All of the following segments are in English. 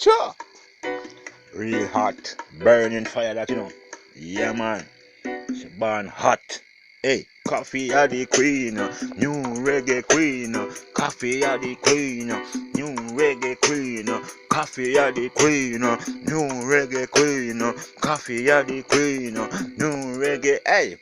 Sure. Real hot, burning fire that you know. Yeah man, she burn hot. Hey, coffee are the queen, new reggae queen. Coffee are the queen, new reggae queen. Coffee are the queen, new reggae queen. Coffee are the queen, new reggae. Hey.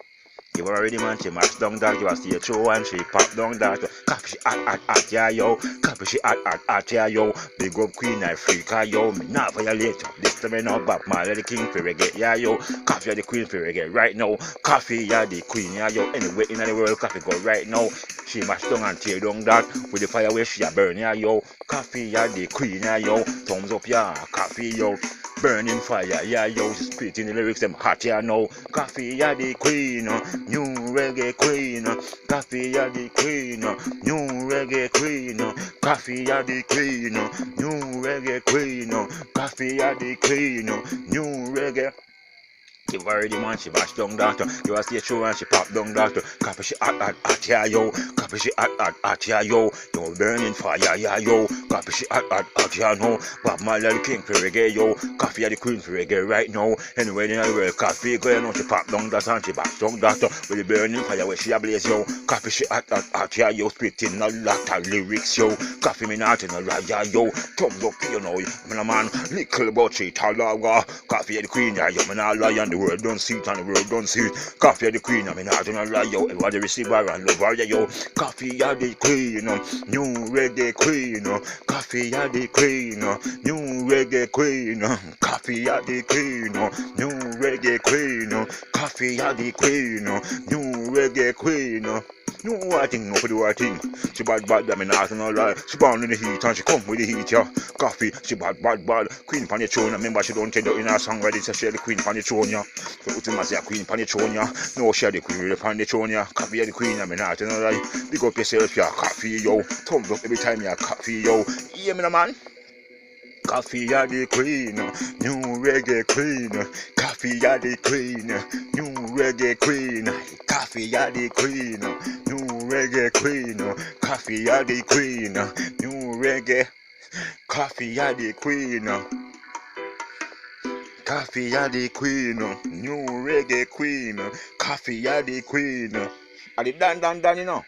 You already man, she mash down that, you a see a show and she pop down that. Coffee she hot, yeah yo. Coffee she hot, yeah yo. Big up Queen Africa, yo. Me not violate you. This time me now back, man. Let the king for reggae, yeah yo. Coffee are the queen for reggae right now. Coffee yeah the queen, yeah yo. Anyway in the world, coffee go right now. She mash down and tear down that with the fire where she a burn, yeah yo. Coffee yeah the queen, yeah yo. Thumbs up, yeah. Coffee yo. Burning fire, yeah yo, spitting the lyrics, them hot, yeah no. Coffee, yeah the queen, new reggae queen. Coffee, yeah the queen, new reggae queen. Coffee, yeah the queen, new reggae queen. Coffee, yeah the queen, new reggae. Give her the man, she bash down doctor. You a stay true and she pop down doctor. Coffee she hot, yeah yo. Coffee she hot, yeah yo. Yo burning fire, yeah yo. Coffee she hot, yeah no. Bob Marley the king for reggae, yo. Coffee are the queen for reggae right now. Anyway, in the world, coffee going on, she pop down doctor and she bash down doctor. With the burning fire where she a blaze, yo. Coffee she hot, yeah yo. Spitting a lot of lyrics, yo. Coffee me not in a lie, yeah yo. Thumbs up, you know, man. Little about she talaga. Coffee are the queen, yeah yo. Man, I lie on the world don't see it and the world don't see it. Coffee are the queen, I mean I do not lie, yo. Everybody receive her and love her, yeah, yo. Coffee are the queen, new reggae queen. Coffee are the queen, new reggae queen. Coffee are the queen, new reggae queen. Coffee are the queen, new reggae queen. No, I think no for the right thing. She bad, I mean, I don't lie. She born in the heat and she come with the heat, yeah. Coffee, she bad. Queen pan the throne, remember she don't tell you in her song ready to share the queen pan the throne, yeah. So ultimately say queen pan the throne, yeah. No, share the queen pan the throne, yeah. Coffee the queen, I mean, I don't lie. Big up yourself, yeah. Coffee, yo. Thumbs up every time, yeah. Coffee, yo. Yeah, me, man. Coffee are the queen, new reggae queen. Coffee are the queen, new reggae queen. Coffee are the queen, new reggae queen. Coffee are the queen, new reggae. Coffee are the queen. Coffee are the queen, new reggae queen. Coffee are the queen. Are the dan, you know.